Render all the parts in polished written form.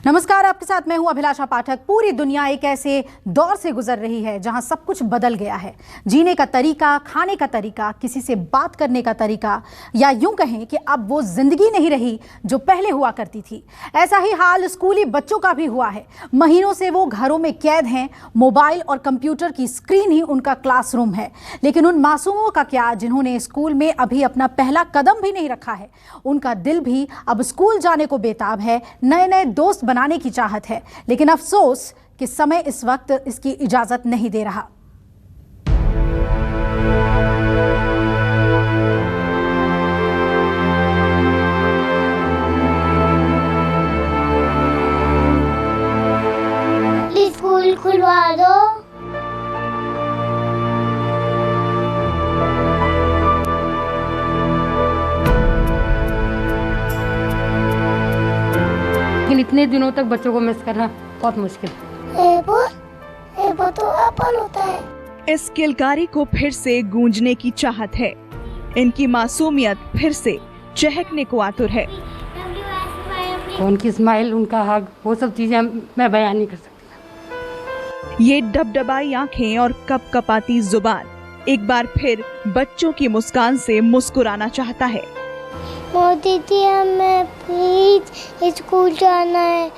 नमस्कार, आपके साथ मैं हूं अभिलाषा पाठक। पूरी दुनिया एक ऐसे दौर से गुजर रही है जहां सब कुछ बदल गया है। जीने का तरीका, खाने का तरीका, किसी से बात करने का तरीका, या यूं कहें कि अब वो जिंदगी नहीं रही जो पहले हुआ करती थी। ऐसा ही हाल स्कूली बच्चों का भी हुआ है। महीनों से वो घरों में कैद हैं। मोबाइल और कंप्यूटर की स्क्रीन ही उनका क्लासरूम है। लेकिन उन मासूमों का क्या जिन्होंने स्कूल में अभी अपना पहला कदम भी नहीं रखा है? उनका दिल भी अब स्कूल जाने को बेताब है, नए नए दोस्त बनाने की चाहत है। लेकिन अफसोस कि समय इस वक्त इसकी इजाजत नहीं दे रहा। स्कूल खुलवा दो। लेकिन इतने दिनों तक बच्चों को मिस करना बहुत मुश्किल है। तो अपन होता है। इस किलकारी को फिर से गूंजने की चाहत है। इनकी मासूमियत फिर से चहकने को आतुर है। उनकी स्माइल, उनका हग, वो सब चीजें मैं बयान नहीं कर सकती। ये डबडबाई आंखें और कपकपाती जुबान एक बार फिर बच्चों की मुस्कान से मुस्कुराना चाहता है। मोदी जी, हमें प्लीज स्कूल जाना है।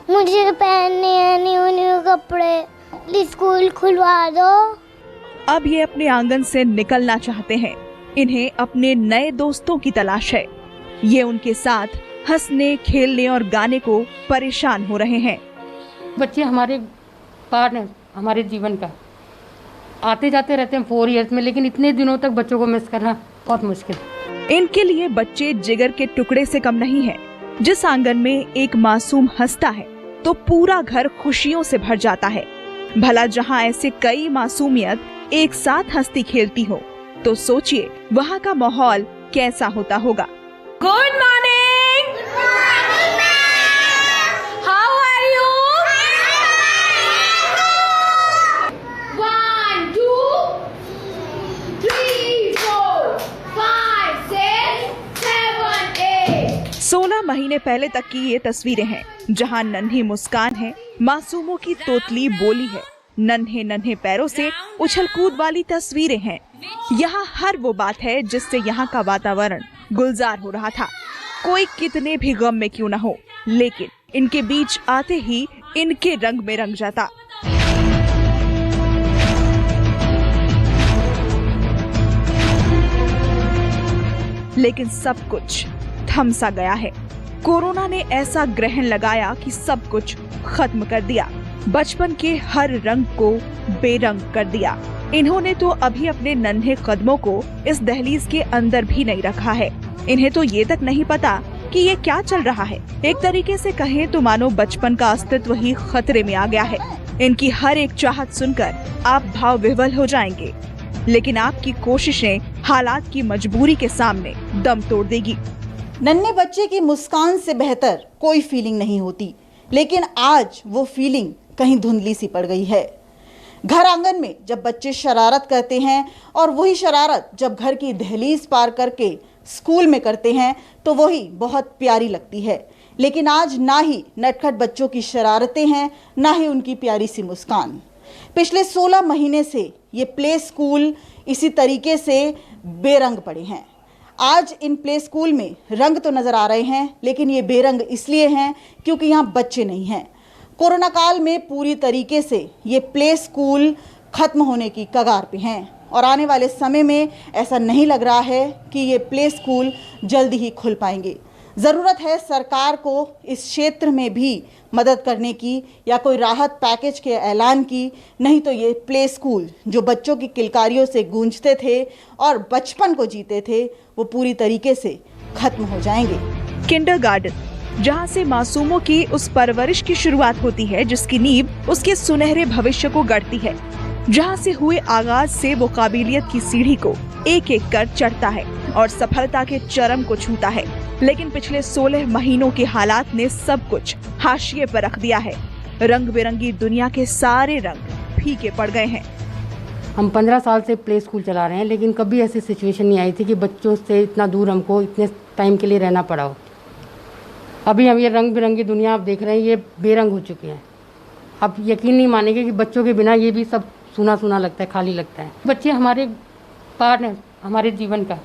मुझे पहनने हैं न्यू कपड़े। प्लीज स्कूल खुलवा दो। अब ये अपने आंगन से निकलना चाहते हैं। इन्हें अपने नए दोस्तों की तलाश है। ये उनके साथ हंसने, खेलने और गाने को परेशान हो रहे हैं। बच्चे हमारे पार्ट हैं, हमारे जीवन का। आते जाते रहते हैं 4 इयर्स में, लेकिन इतने दिनों तक बच्चों को मिस करना बहुत मुश्किल है। इनके लिए बच्चे जिगर के टुकड़े से कम नहीं हैं। जिस आंगन में एक मासूम हंसता है तो पूरा घर खुशियों से भर जाता है। भला जहां ऐसे कई मासूमियत एक साथ हंसती खेलती हो, तो सोचिए वहां का माहौल कैसा होता होगा। Good morning. How are you? 1 2 3 4 5 6 7 8। 16 महीने पहले तक की ये तस्वीरें हैं, जहां नन्ही मुस्कान है, मासूमों की तोतली बोली है, नन्हे नन्हे पैरों से उछल कूद वाली तस्वीरें हैं। यहाँ हर वो बात है जिससे यहाँ का वातावरण गुलजार हो रहा था। कोई कितने भी गम में क्यों न हो, लेकिन इनके बीच आते ही इनके रंग में रंग जाता। लेकिन सब कुछ थम सा गया है। कोरोना ने ऐसा ग्रहण लगाया कि सब कुछ खत्म कर दिया। बचपन के हर रंग को बेरंग कर दिया। इन्होंने तो अभी अपने नन्हे कदमों को इस दहलीज के अंदर भी नहीं रखा है। इन्हें तो ये तक नहीं पता कि ये क्या चल रहा है। एक तरीके से कहें तो मानो बचपन का अस्तित्व ही खतरे में आ गया है। इनकी हर एक चाहत सुनकर आप भाव विह्वल हो जाएंगे, लेकिन आपकी कोशिशें हालात की मजबूरी के सामने दम तोड़ देगी। नन्हे बच्चे की मुस्कान से बेहतर कोई फीलिंग नहीं होती, लेकिन आज वो फीलिंग कहीं धुंधली सी पड़ गई है। घर आंगन में जब बच्चे शरारत करते हैं और वही शरारत जब घर की दहलीज पार करके स्कूल में करते हैं तो वही बहुत प्यारी लगती है। लेकिन आज ना ही नटखट बच्चों की शरारतें हैं, ना ही उनकी प्यारी सी मुस्कान। पिछले 16 महीने से ये प्ले स्कूल इसी तरीके से बेरंग पड़े हैं। आज इन प्ले स्कूल में रंग तो नज़र आ रहे हैं, लेकिन ये बेरंग इसलिए हैं क्योंकि यहाँ बच्चे नहीं हैं। कोरोना काल में पूरी तरीके से ये प्ले स्कूल खत्म होने की कगार पे हैं और आने वाले समय में ऐसा नहीं लग रहा है कि ये प्ले स्कूल जल्दी ही खुल पाएंगे। ज़रूरत है सरकार को इस क्षेत्र में भी मदद करने की या कोई राहत पैकेज के ऐलान की, नहीं तो ये प्ले स्कूल जो बच्चों की किलकारियों से गूंजते थे और बचपन को जीते थे, वो पूरी तरीके से खत्म हो जाएंगे। किंडरगार्टन, जहाँ से मासूमों की उस परवरिश की शुरुआत होती है जिसकी नींव उसके सुनहरे भविष्य को गढ़ती है, जहाँ से हुए आगाज से वो काबिलियत की सीढ़ी को एक एक कर चढ़ता है और सफलता के चरम को छूता है। लेकिन पिछले 16 महीनों के हालात ने सब कुछ हाशिए पर रख दिया है। रंग बिरंगी दुनिया के सारे रंग फीके पड़ गए हैं। हम 15 साल से प्ले स्कूल चला रहे हैं, लेकिन कभी ऐसी सिचुएशन नहीं आई थी कि बच्चों से इतना दूर हमको इतने टाइम के लिए रहना पड़ा हो। अभी हम ये रंग बिरंगी दुनिया आप देख रहे हैं, ये बेरंग हो चुके हैं। अब यकीन नहीं मानेंगे कि बच्चों के बिना ये भी सब सूना सूना लगता है, खाली लगता है। बच्चे हमारे पार्ट हैं हमारे जीवन का,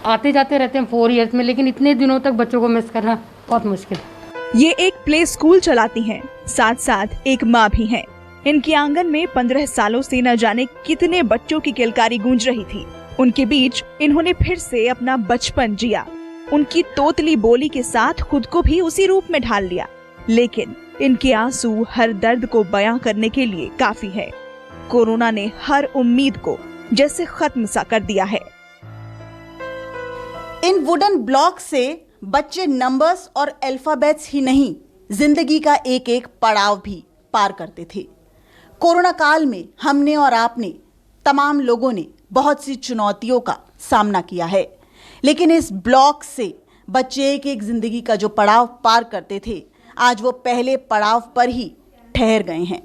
आते जाते रहते हैं 4 ईयर्स में, लेकिन इतने दिनों तक बच्चों को मिस करना बहुत मुश्किल है। ये एक प्ले स्कूल चलाती हैं, साथ साथ एक माँ भी हैं। इनके आंगन में 15 सालों से न जाने कितने बच्चों की किलकारी गूंज रही थी। उनके बीच इन्होंने फिर से अपना बचपन जिया। उनकी तोतली बोली के साथ खुद को भी उसी रूप में ढाल लिया, लेकिन इनके आंसू हर दर्द को बयां करने के लिए काफी है। कोरोना ने हर उम्मीद को जैसे खत्म सा कर दिया है। इन वुडन ब्लॉक से बच्चे नंबर्स और अल्फाबेट्स ही नहीं, जिंदगी का एक एक पड़ाव भी पार करते थे। कोरोना काल में हमने और आपने, तमाम लोगों ने बहुत सी चुनौतियों का सामना किया है, लेकिन इस ब्लॉक से बच्चे एक एक जिंदगी का जो पड़ाव पार करते थे, आज वो पहले पड़ाव पर ही ठहर गए हैं।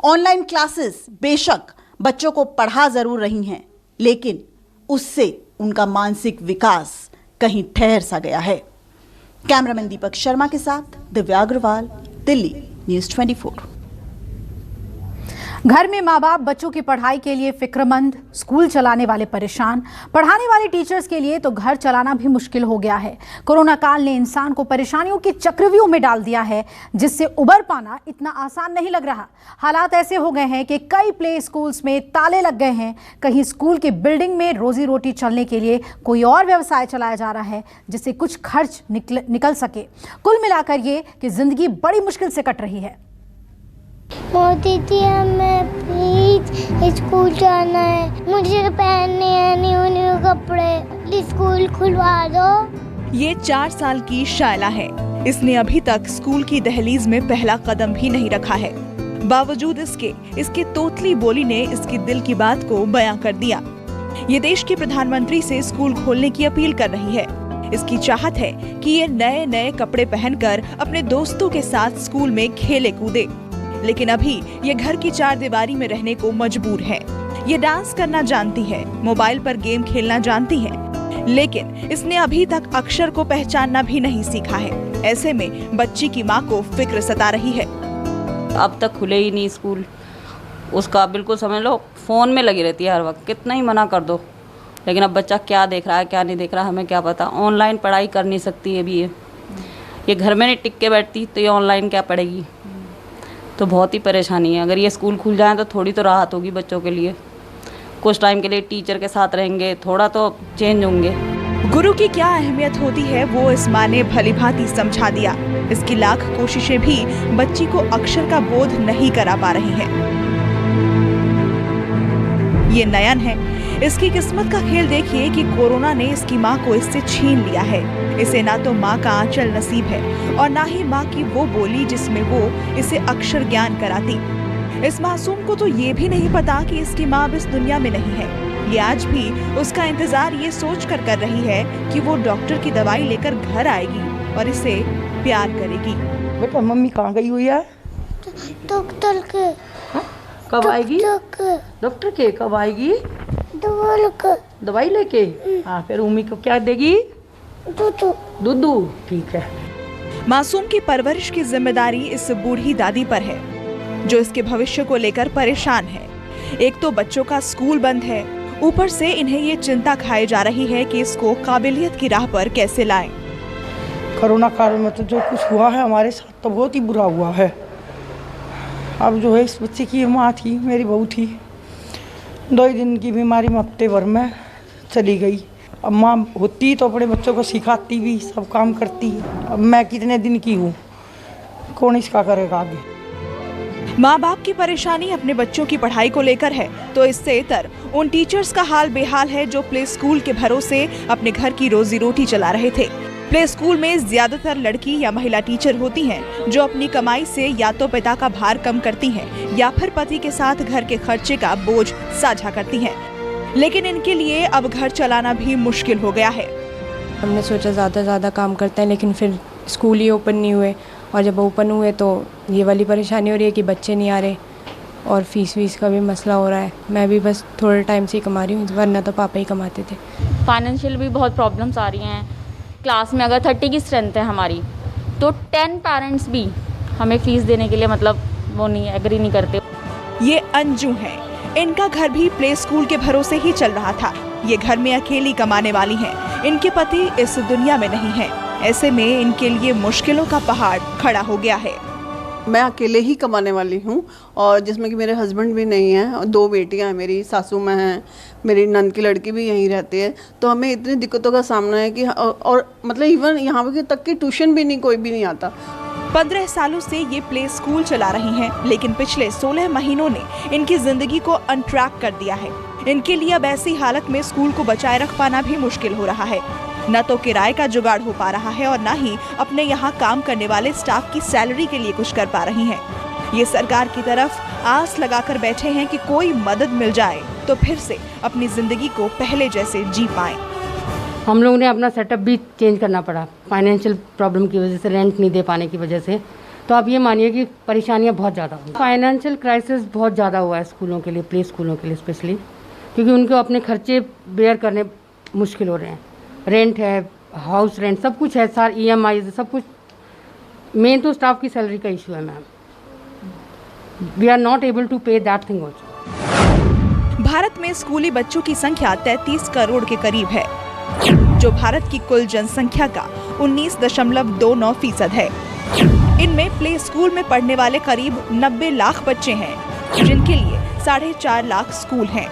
ऑनलाइन क्लासेस बेशक बच्चों को पढ़ा जरूर रही हैं, लेकिन उससे उनका मानसिक विकास कहीं ठहर सा गया है। कैमरामैन दीपक शर्मा के साथ दिव्या अग्रवाल, दिल्ली न्यूज़ 24। घर में माँ बाप बच्चों की पढ़ाई के लिए फिक्रमंद, स्कूल चलाने वाले परेशान, पढ़ाने वाले टीचर्स के लिए तो घर चलाना भी मुश्किल हो गया है। कोरोना काल ने इंसान को परेशानियों के चक्रव्यूह में डाल दिया है, जिससे उबर पाना इतना आसान नहीं लग रहा। हालात ऐसे हो गए हैं कि कई प्ले स्कूल्स में ताले लग गए हैं। कहीं स्कूल की बिल्डिंग में रोजी रोटी चलने के लिए कोई और व्यवसाय चलाया जा रहा है, जिससे कुछ खर्च निकल सके। कुल मिलाकर ये कि जिंदगी बड़ी मुश्किल से कट रही है। मोदी जी हमें प्लीज स्कूल जाना है, मुझे पहनने हैं न्यू कपड़े, प्लीज स्कूल खुलवा दो। ये 4 साल की शायला है। इसने अभी तक स्कूल की दहलीज में पहला कदम भी नहीं रखा है। बावजूद इसके तोतली बोली ने इसकी दिल की बात को बयां कर दिया। ये देश के प्रधानमंत्री से स्कूल खोलने की अपील कर रही है। इसकी चाहत है कि ये नए नए कपड़े पहनकर अपने दोस्तों के साथ स्कूल में खेले कूदे, लेकिन अभी ये घर की 4 दीवारी में रहने को मजबूर है। ये डांस करना जानती है, मोबाइल पर गेम खेलना जानती है, लेकिन इसने अभी तक अक्षर को पहचानना भी नहीं सीखा है। ऐसे में बच्ची की माँ को फिक्र सता रही है। अब तक खुले ही नहीं स्कूल, उसका बिल्कुल समझ लो फ़ोन में लगी रहती है हर वक्त, कितना ही मना कर दो, लेकिन अब बच्चा क्या देख रहा है क्या नहीं देख रहा हमें क्या पता। ऑनलाइन पढ़ाई कर नहीं सकती है भी, ये घर में नहीं टिक के बैठती तो ये ऑनलाइन क्या पढ़ेगी। तो बहुत ही परेशानी है। अगर ये स्कूल खुल जाए तो थोड़ी तो राहत होगी बच्चों के लिए, कुछ टाइम के लिए टीचर के साथ रहेंगे, थोड़ा तो चेंज होंगे। गुरु की क्या अहमियत होती है वो इस माँ ने भली भांति समझा दिया। इसकी लाख कोशिशें भी बच्ची को अक्षर का बोध नहीं करा पा रही हैं। ये नयन है, इसकी किस्मत का खेल देखिए कि कोरोना ने इसकी माँ को इससे छीन लिया है। इसे ना तो माँ का आंचल नसीब है और ना ही माँ की वो बोली जिसमें वो इसे अक्षर ज्ञान कराती। इस मासूम को तो ये भी नहीं पता कि इसकी माँ अब इस दुनिया में नहीं है। ये आज भी उसका इंतजार ये सोच कर रही है कि वो डॉक्टर की दवाई लेकर घर आएगी और इसे प्यार करेगी। बेटा मम्मी कहाँ गई हुई है? डॉक्टर के। कब आएगी? डॉक्टर के कब आएगी? दवाई लेके। हाँ, फिर उम्मी को क्या देगी? दूध। ठीक है। मासूम की परवरिश की जिम्मेदारी इस बूढ़ी दादी पर है, जो इसके भविष्य को लेकर परेशान है। एक तो बच्चों का स्कूल बंद है, ऊपर से इन्हें ये चिंता खाई जा रही है कि इसको काबिलियत की राह पर कैसे लाएं। कोरोना काल में तो जो कुछ हुआ है हमारे साथ तो बहुत ही बुरा हुआ है। अब जो है इस बच्चे की माँ थी, मेरी बहू थी, 2 दिन की बीमारी में हफ्ते भर में चली गई। अब माँ होती तो अपने बच्चों को सिखाती भी, सब काम करती। अब मैं कितने दिन की हूँ, कौन इसका करेगा आगे। माँ बाप की परेशानी अपने बच्चों की पढ़ाई को लेकर है, तो इससे इतर उन टीचर्स का हाल बेहाल है जो प्ले स्कूल के भरोसे अपने घर की रोजी रोटी चला रहे थे। प्ले स्कूल में ज्यादातर लड़की या महिला टीचर होती हैं, जो अपनी कमाई से या तो पिता का भार कम करती हैं या फिर पति के साथ घर के खर्चे का बोझ साझा करती हैं। लेकिन इनके लिए अब घर चलाना भी मुश्किल हो गया है। हमने सोचा ज़्यादा काम करते हैं, लेकिन फिर स्कूल ही ओपन नहीं हुए, और जब ओपन हुए तो ये वाली परेशानी हो रही है कि बच्चे नहीं आ रहे और फीस का भी मसला हो रहा है। मैं भी बस थोड़े टाइम से ही कमा रही हूँ, वरना तो पापा ही कमाते थे। फाइनेंशियल भी बहुत प्रॉब्लम्स आ रही हैं। क्लास में अगर 30 की स्ट्रेंथ है हमारी तो 10 पेरेंट्स भी हमें फ़ीस देने के लिए मतलब वो नहीं एग्री नहीं करते। ये अंजू हैं। इनका घर भी प्ले स्कूल के भरोसे ही चल रहा था। ये घर में अकेली कमाने वाली हैं। इनके पति इस दुनिया में नहीं हैं। ऐसे में इनके लिए मुश्किलों का पहाड़ खड़ा हो गया है। मैं अकेले ही कमाने वाली हूँ और जिसमें कि मेरे हस्बैंड भी नहीं हैं और 2 बेटियाँ हैं, मेरी सासू माँ हैं, मेरी नंद की लड़की भी यहीं रहती है। तो हमें इतनी दिक्कतों का सामना है कि और मतलब इवन यहाँ तक की ट्यूशन भी नहीं, कोई भी नहीं आता। 15 सालों से ये प्ले स्कूल चला रही हैं, लेकिन पिछले 16 महीनों ने इनकी जिंदगी को अनट्रैक कर दिया है। इनके लिए अब ऐसी हालत में स्कूल को बचाए रख पाना भी मुश्किल हो रहा है। न तो किराए का जुगाड़ हो पा रहा है और न ही अपने यहाँ काम करने वाले स्टाफ की सैलरी के लिए कुछ कर पा रही हैं। ये सरकार की तरफ आस लगाकर बैठे हैं कि कोई मदद मिल जाए तो फिर से अपनी जिंदगी को पहले जैसे जी पाएं। हम लोगों ने अपना सेटअप भी चेंज करना पड़ा फाइनेंशियल प्रॉब्लम की वजह से, रेंट नहीं दे पाने की वजह से। तो आप ये मानिए कि परेशानियाँ बहुत ज़्यादा हुई। फाइनेंशियल क्राइसिस बहुत ज़्यादा हुआ है स्कूलों के लिए, प्ले स्कूलों के लिए स्पेशली, क्योंकि उनको अपने खर्चे बेयर करने मुश्किल हो रहे हैं। रेंट है, हाउस रेंट, सब कुछ है, सार EMI सब कुछ। मेन तो स्टाफ की सैलरी का इशू है ma'am. We are not able to pay that thing also. Bharat में स्कूली बच्चों की संख्या 33 करोड़ के करीब है, जो भारत की कुल जनसंख्या का 19.29% है। इनमें प्ले स्कूल में पढ़ने वाले करीब 90 लाख बच्चे हैं, जिनके लिए 4.5 लाख स्कूल हैं।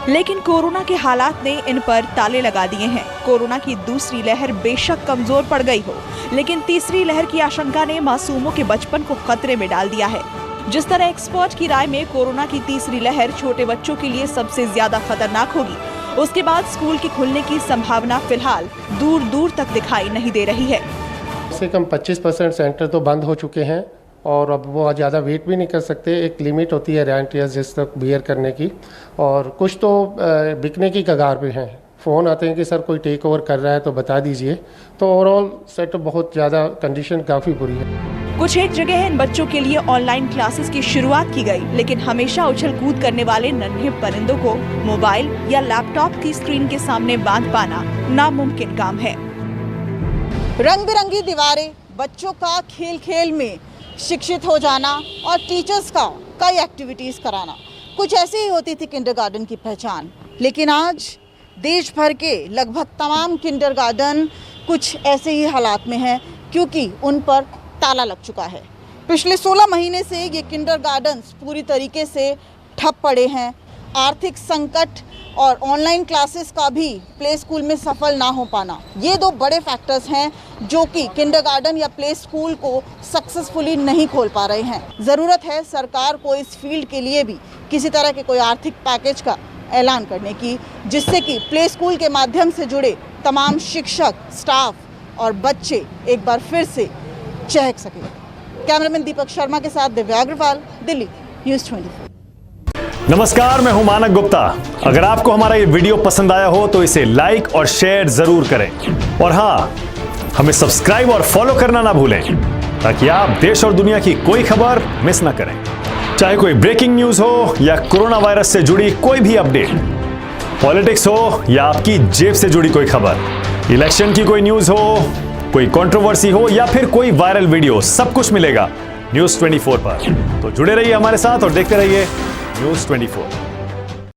लेकिन कोरोना के हालात ने इन पर ताले लगा दिए हैं। कोरोना की दूसरी लहर बेशक कमजोर पड़ गई हो, लेकिन तीसरी लहर की आशंका ने मासूमों के बचपन को खतरे में डाल दिया है। जिस तरह एक्सपर्ट की राय में कोरोना की तीसरी लहर छोटे बच्चों के लिए सबसे ज्यादा खतरनाक होगी, उसके बाद स्कूल के खुलने की संभावना फिलहाल दूर दूर तक दिखाई नहीं दे रही है। कम से कम 25% सेंटर तो बंद हो चुके हैं और अब वो ज़्यादा वेट भी नहीं कर सकते। एक लिमिट होती है रेंट या जिस तक बियर करने की, और कुछ तो बिकने की कगार पे हैं। फ़ोन आते हैं कि सर कोई टेक ओवर कर रहा है तो बता दीजिए। तो ओवरऑल सेटअप बहुत ज़्यादा कंडीशन काफ़ी बुरी है। कुछ एक जगह इन बच्चों के लिए ऑनलाइन क्लासेस की शुरुआत की गई, लेकिन हमेशा उछल कूद करने वाले नन्हे परिंदों को मोबाइल या लैपटॉप की स्क्रीन के सामने बांध पाना नामुमकिन काम है। रंग बिरंगी दीवारें, बच्चों का खेल खेल में शिक्षित हो जाना और टीचर्स का कई एक्टिविटीज़ कराना, कुछ ऐसी ही होती थी किंडरगार्टन की पहचान। लेकिन आज देश भर के लगभग तमाम किंडरगार्टन कुछ ऐसे ही हालात में हैं, क्योंकि उन पर ताला लग चुका है। पिछले 16 महीने से ये किंडरगार्टन्स पूरी तरीके से ठप पड़े हैं। आर्थिक संकट और ऑनलाइन क्लासेस का भी प्ले स्कूल में सफल ना हो पाना, ये 2 बड़े फैक्टर्स हैं जो कि किंडरगार्टन या प्ले स्कूल को सक्सेसफुली नहीं खोल पा रहे हैं। ज़रूरत है सरकार को इस फील्ड के लिए भी किसी तरह के कोई आर्थिक पैकेज का ऐलान करने की, जिससे कि प्ले स्कूल के माध्यम से जुड़े तमाम शिक्षक, स्टाफ और बच्चे एक बार फिर से चहक सकें। कैमरामैन दीपक शर्मा के साथ दिव्या अग्रवाल, दिल्ली, न्यूज़ 24। नमस्कार, मैं हूं मानक गुप्ता। अगर आपको हमारा ये वीडियो पसंद आया हो तो इसे लाइक और शेयर जरूर करें, और हाँ, हमें सब्सक्राइब और फॉलो करना ना भूलें, ताकि आप देश और दुनिया की कोई खबर मिस ना करें। चाहे कोई ब्रेकिंग न्यूज हो या कोरोना वायरस से जुड़ी कोई भी अपडेट, पॉलिटिक्स हो या आपकी जेब से जुड़ी कोई खबर, इलेक्शन की कोई न्यूज हो, कोई कंट्रोवर्सी हो या फिर कोई वायरल वीडियो, सब कुछ मिलेगा न्यूज़ 24 पर। तो जुड़े रहिए हमारे साथ और देखते रहिए न्यूज़ 24।